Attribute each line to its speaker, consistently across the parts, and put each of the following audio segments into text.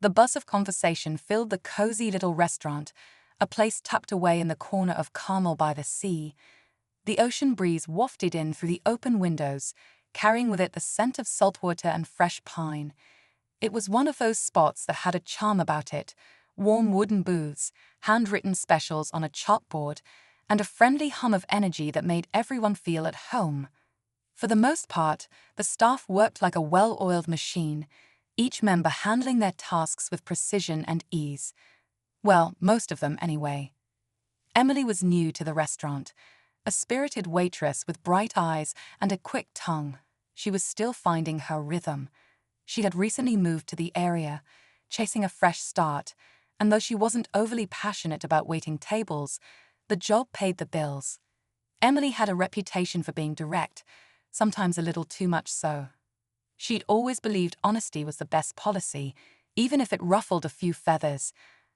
Speaker 1: The buzz of conversation filled the cozy little restaurant, a place tucked away in the corner of Carmel by the sea. The ocean breeze wafted in through the open windows, carrying with it the scent of saltwater and fresh pine. It was one of those spots that had a charm about it: warm wooden booths, handwritten specials on a chalkboard, and a friendly hum of energy that made everyone feel at home. For the most part, the staff worked like a well-oiled machine, each member handling their tasks with precision and ease. Well, most of them anyway. Emily was new to the restaurant, a spirited waitress with bright eyes and a quick tongue. She was still finding her rhythm. She had recently moved to the area, chasing a fresh start, and though she wasn't overly passionate about waiting tables, the job paid the bills. Emily had a reputation for being direct, sometimes a little too much so. She'd always believed honesty was the best policy, even if it ruffled a few feathers,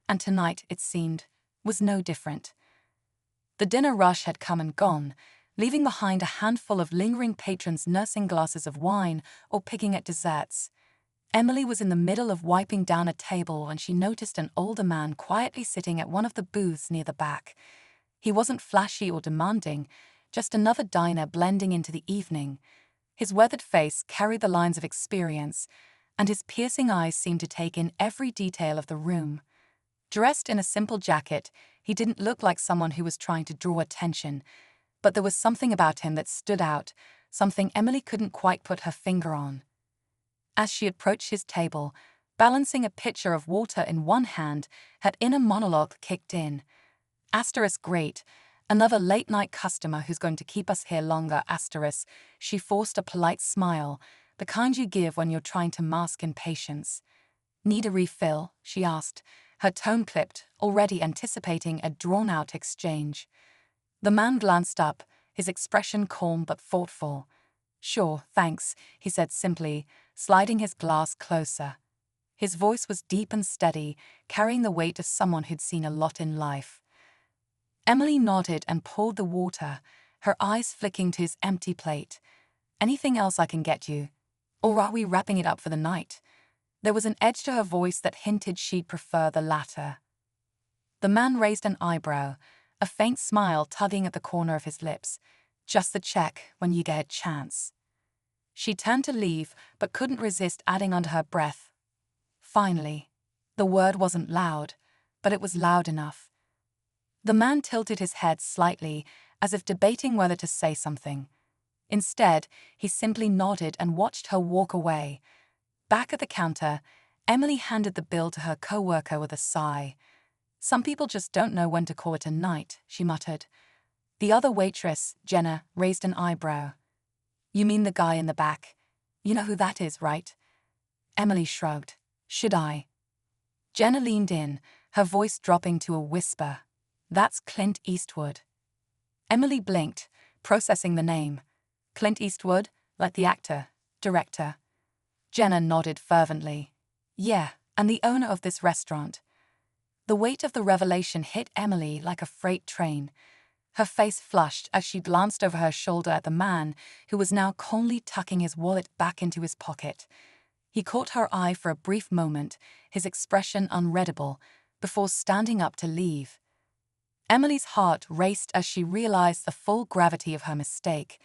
Speaker 1: and tonight, it seemed, was no different. The dinner rush had come and gone, leaving behind a handful of lingering patrons nursing glasses of wine or picking at desserts. Emily was in the middle of wiping down a table when she noticed an older man quietly sitting at one of the booths near the back. He wasn't flashy or demanding, just another diner blending into the evening. His weathered face carried the lines of experience, and his piercing eyes seemed to take in every detail of the room. Dressed in a simple jacket, he didn't look like someone who was trying to draw attention, but there was something about him that stood out, something Emily couldn't quite put her finger on. As she approached his table, balancing a pitcher of water in one hand, her inner monologue kicked in. Asterisk great, another late-night customer who's going to keep us here longer, asterisk. She forced a polite smile, the kind you give when you're trying to mask impatience. Need a refill? She asked, her tone clipped, already anticipating a drawn-out exchange. The man glanced up, his expression calm but thoughtful. Sure, thanks, he said simply, sliding his glass closer. His voice was deep and steady, carrying the weight of someone who'd seen a lot in life. Emily nodded and poured the water, her eyes flicking to his empty plate. Anything else I can get you? Or are we wrapping it up for the night? There was an edge to her voice that hinted she'd prefer the latter. The man raised an eyebrow, a faint smile tugging at the corner of his lips. Just the check when you get a chance. She turned to leave, but couldn't resist adding under her breath. Finally. The word wasn't loud, but it was loud enough. The man tilted his head slightly, as if debating whether to say something. Instead, he simply nodded and watched her walk away. Back at the counter, Emily handed the bill to her co-worker with a sigh. Some people just don't know when to call it a night, she muttered. The other waitress, Jenna, raised an eyebrow. You mean the guy in the back? You know who that is, right? Emily shrugged. Should I? Jenna leaned in, her voice dropping to a whisper. That's Clint Eastwood. Emily blinked, processing the name. Clint Eastwood, like the actor, director. Jenna nodded fervently. Yeah, and the owner of this restaurant. The weight of the revelation hit Emily like a freight train. Her face flushed as she glanced over her shoulder at the man, who was now calmly tucking his wallet back into his pocket. He caught her eye for a brief moment, his expression unreadable, before standing up to leave. Emily's heart raced as she realized the full gravity of her mistake.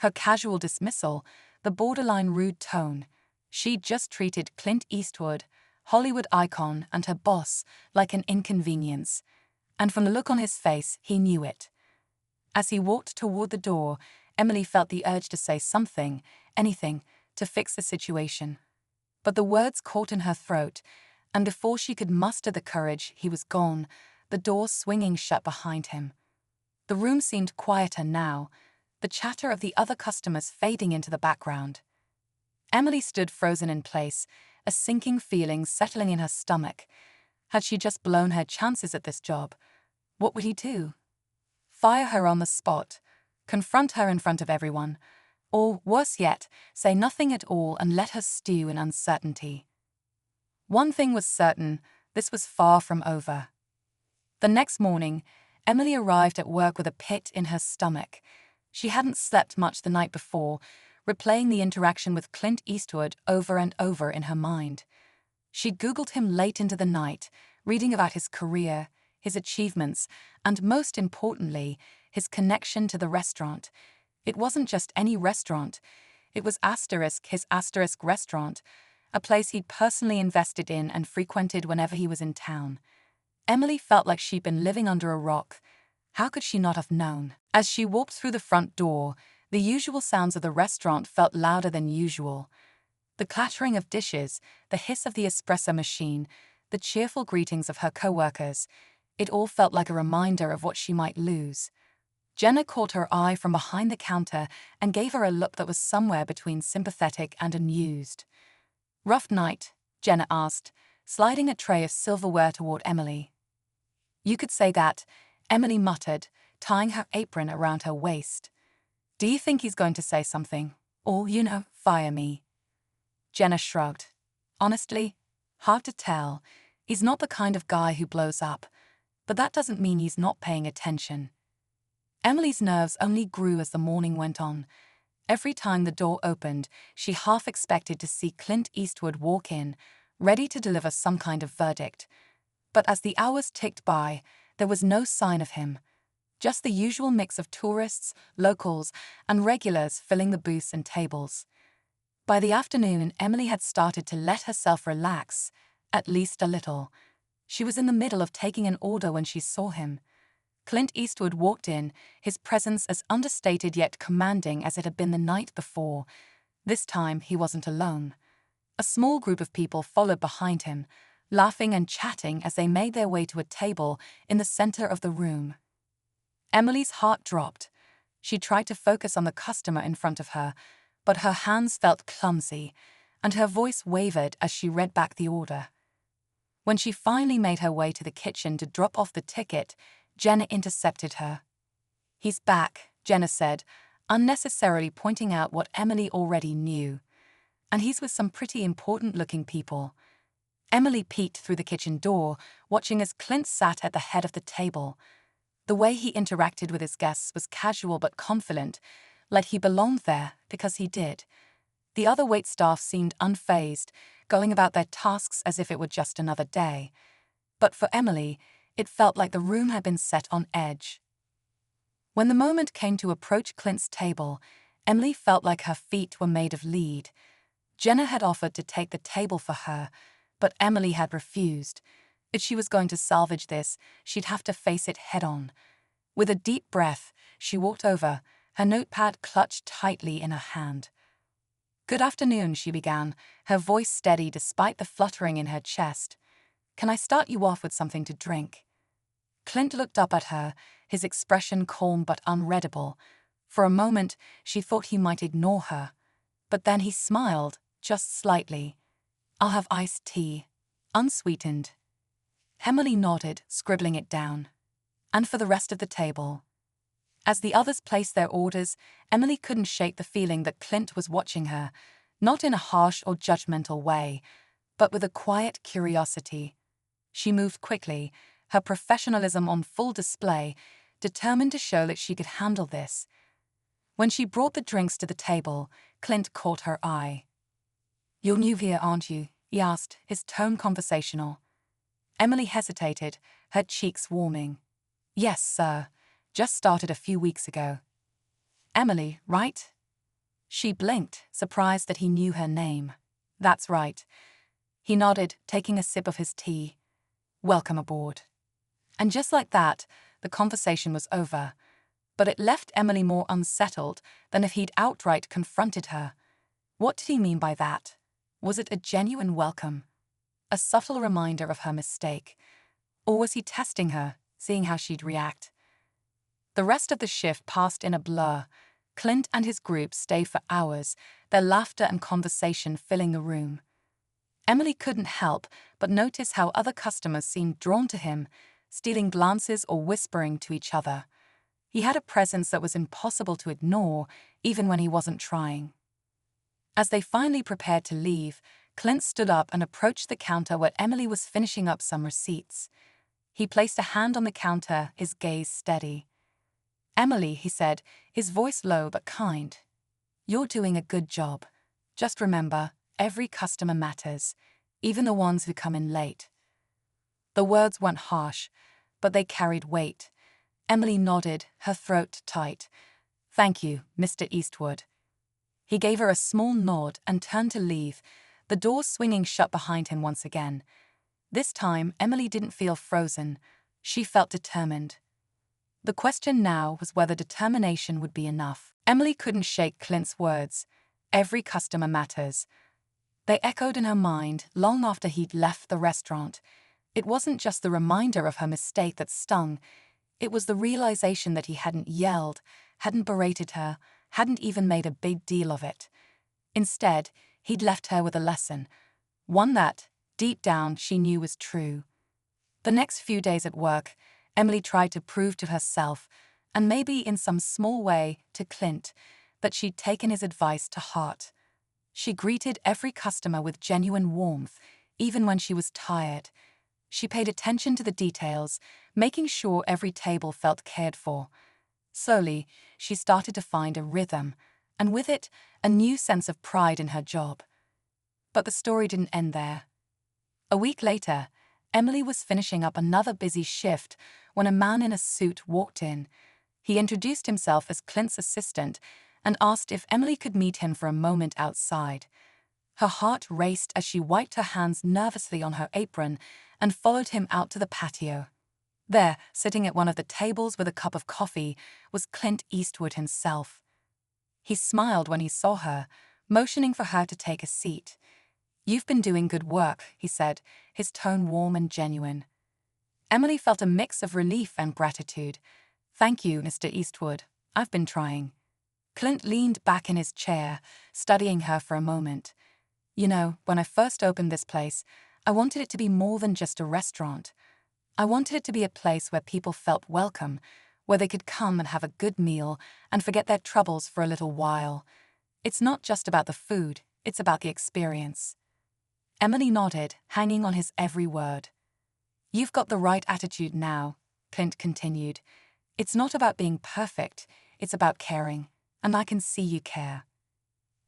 Speaker 1: Her casual dismissal, the borderline rude tone. She'd just treated Clint Eastwood, Hollywood icon, and her boss like an inconvenience. And from the look on his face, he knew it. As he walked toward the door, Emily felt the urge to say something, anything, to fix the situation. But the words caught in her throat, and before she could muster the courage, he was gone, the door swinging shut behind him. The room seemed quieter now, the chatter of the other customers fading into the background. Emily stood frozen in place, a sinking feeling settling in her stomach. Had she just blown her chances at this job? What would he do? Fire her on the spot? Confront her in front of everyone? Or, worse yet, say nothing at all and let her stew in uncertainty? One thing was certain, this was far from over. The next morning, Emily arrived at work with a pit in her stomach. She hadn't slept much the night before, replaying the interaction with Clint Eastwood over and over in her mind. She'd Googled him late into the night, reading about his career, his achievements, and most importantly, his connection to the restaurant. It wasn't just any restaurant. It was his restaurant, a place he'd personally invested in and frequented whenever he was in town. Emily felt like she'd been living under a rock. How could she not have known? As she walked through the front door, the usual sounds of the restaurant felt louder than usual. The clattering of dishes, the hiss of the espresso machine, the cheerful greetings of her co-workers, it all felt like a reminder of what she might lose. Jenna caught her eye from behind the counter and gave her a look that was somewhere between sympathetic and amused. "Rough night?" Jenna asked, sliding a tray of silverware toward Emily. "You could say that," Emily muttered, tying her apron around her waist. "Do you think he's going to say something? Or, fire me?" Jenna shrugged. "Honestly, hard to tell. He's not the kind of guy who blows up, but that doesn't mean he's not paying attention." Emily's nerves only grew as the morning went on. Every time the door opened, she half expected to see Clint Eastwood walk in, ready to deliver some kind of verdict. But as the hours ticked by, there was no sign of him. Just the usual mix of tourists, locals, and regulars filling the booths and tables. By the afternoon, Emily had started to let herself relax, at least a little. She was in the middle of taking an order when she saw him. Clint Eastwood walked in, his presence as understated yet commanding as it had been the night before. This time, he wasn't alone. A small group of people followed behind him, laughing and chatting as they made their way to a table in the center of the room. Emily's heart dropped. She tried to focus on the customer in front of her, but her hands felt clumsy, and her voice wavered as she read back the order. When she finally made her way to the kitchen to drop off the ticket, Jenna intercepted her. "He's back," Jenna said, unnecessarily pointing out what Emily already knew. "And he's with some pretty important-looking people." Emily peeked through the kitchen door, watching as Clint sat at the head of the table. The way he interacted with his guests was casual but confident, like he belonged there because he did. The other waitstaff seemed unfazed, going about their tasks as if it were just another day. But for Emily, it felt like the room had been set on edge. When the moment came to approach Clint's table, Emily felt like her feet were made of lead. Jenna had offered to take the table for her, but Emily had refused. If she was going to salvage this, she'd have to face it head-on. With a deep breath, she walked over, her notepad clutched tightly in her hand. "Good afternoon," she began, her voice steady despite the fluttering in her chest. "Can I start you off with something to drink?" Clint looked up at her, his expression calm but unreadable. For a moment, she thought he might ignore her. But then he smiled, just slightly. "I'll have iced tea, unsweetened." Emily nodded, scribbling it down. "And for the rest of the table." As the others placed their orders, Emily couldn't shake the feeling that Clint was watching her, not in a harsh or judgmental way, but with a quiet curiosity. She moved quickly, her professionalism on full display, determined to show that she could handle this. When she brought the drinks to the table, Clint caught her eye. "You're new here, aren't you?" he asked, his tone conversational. Emily hesitated, her cheeks warming. "Yes, sir. Just started a few weeks ago." "Emily, right?" She blinked, surprised that he knew her name. "That's right." He nodded, taking a sip of his tea. "Welcome aboard." And just like that, the conversation was over. But it left Emily more unsettled than if he'd outright confronted her. What did he mean by that? Was it a genuine welcome? A subtle reminder of her mistake? Or was he testing her, seeing how she'd react? The rest of the shift passed in a blur. Clint and his group stayed for hours, their laughter and conversation filling the room. Emily couldn't help but notice how other customers seemed drawn to him, stealing glances or whispering to each other. He had a presence that was impossible to ignore, even when he wasn't trying. As they finally prepared to leave, Clint stood up and approached the counter where Emily was finishing up some receipts. He placed a hand on the counter, his gaze steady. "Emily," he said, his voice low but kind. "You're doing a good job. Just remember, every customer matters. even the ones who come in late. The words weren't harsh, but they carried weight. Emily nodded, her throat tight. "Thank you, Mr. Eastwood." He gave her a small nod and turned to leave, the door swinging shut behind him once again. This time, Emily didn't feel frozen. She felt determined. The question now was whether determination would be enough. Emily couldn't shake Clint's words. Every customer matters. They echoed in her mind long after he'd left the restaurant. It wasn't just the reminder of her mistake that stung. It was the realization that he hadn't yelled, hadn't berated her, hadn't even made a big deal of it. Instead, he'd left her with a lesson, one that, deep down, she knew was true. The next few days at work, Emily tried to prove to herself, and maybe in some small way to Clint, that she'd taken his advice to heart. She greeted every customer with genuine warmth, even when she was tired. She paid attention to the details, making sure every table felt cared for. Slowly, she started to find a rhythm, and with it, a new sense of pride in her job. But the story didn't end there. A week later, Emily was finishing up another busy shift when a man in a suit walked in. He introduced himself as Clint's assistant and asked if Emily could meet him for a moment outside. Her heart raced as she wiped her hands nervously on her apron and followed him out to the patio. There, sitting at one of the tables with a cup of coffee, was Clint Eastwood himself. He smiled when he saw her, motioning for her to take a seat. "You've been doing good work," he said, his tone warm and genuine. Emily felt a mix of relief and gratitude. "Thank you, Mr. Eastwood. I've been trying." Clint leaned back in his chair, studying her for a moment. "You know, when I first opened this place, I wanted it to be more than just a restaurant. I wanted it to be a place where people felt welcome, where they could come and have a good meal and forget their troubles for a little while. It's not just about the food, it's about the experience." Emily nodded, hanging on his every word. "You've got the right attitude now," Clint continued. "It's not about being perfect, it's about caring, and I can see you care."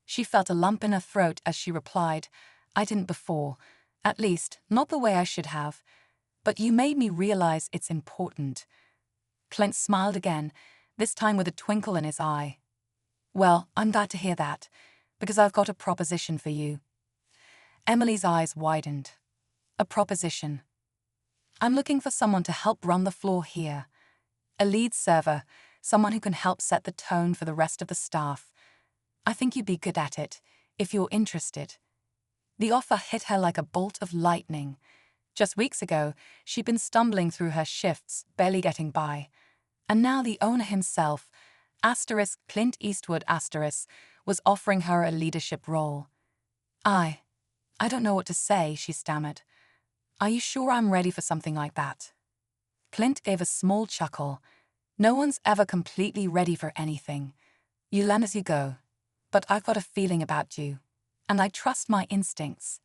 Speaker 1: She felt a lump in her throat as she replied, "I didn't before, at least, not the way I should have. But you made me realize it's important." Clint smiled again, this time with a twinkle in his eye. "Well, I'm glad to hear that, because I've got a proposition for you." Emily's eyes widened. "A proposition?" "I'm looking for someone to help run the floor here. A lead server, someone who can help set the tone for the rest of the staff. I think you'd be good at it, if you're interested." The offer hit her like a bolt of lightning. Just weeks ago, she'd been stumbling through her shifts, barely getting by. And now the owner himself, Clint Eastwood, was offering her a leadership role. I don't know what to say," she stammered. "Are you sure I'm ready for something like that?" Clint gave a small chuckle. "No one's ever completely ready for anything. You learn as you go. But I've got a feeling about you, and I trust my instincts."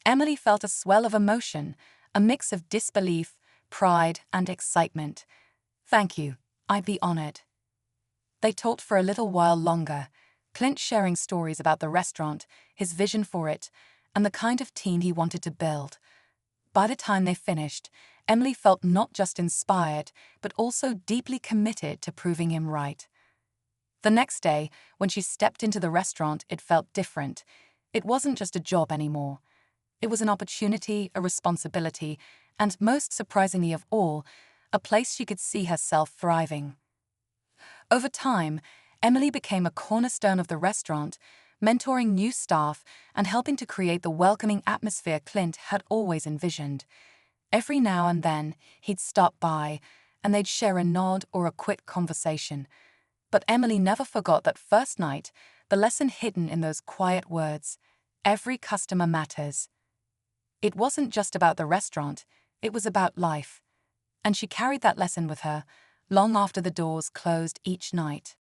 Speaker 1: Emily felt a swell of emotion, a mix of disbelief, pride, and excitement. "Thank you, I'd be honored." They talked for a little while longer, Clint sharing stories about the restaurant, his vision for it, and the kind of team he wanted to build. By the time they finished, Emily felt not just inspired, but also deeply committed to proving him right. The next day, when she stepped into the restaurant, it felt different. It wasn't just a job anymore. It was an opportunity, a responsibility, and most surprisingly of all, a place she could see herself thriving. Over time, Emily became a cornerstone of the restaurant, mentoring new staff and helping to create the welcoming atmosphere Clint had always envisioned. Every now and then, he'd stop by, and they'd share a nod or a quick conversation. But Emily never forgot that first night, the lesson hidden in those quiet words, "Every customer matters." It wasn't just about the restaurant, it was about life. And she carried that lesson with her, long after the doors closed each night.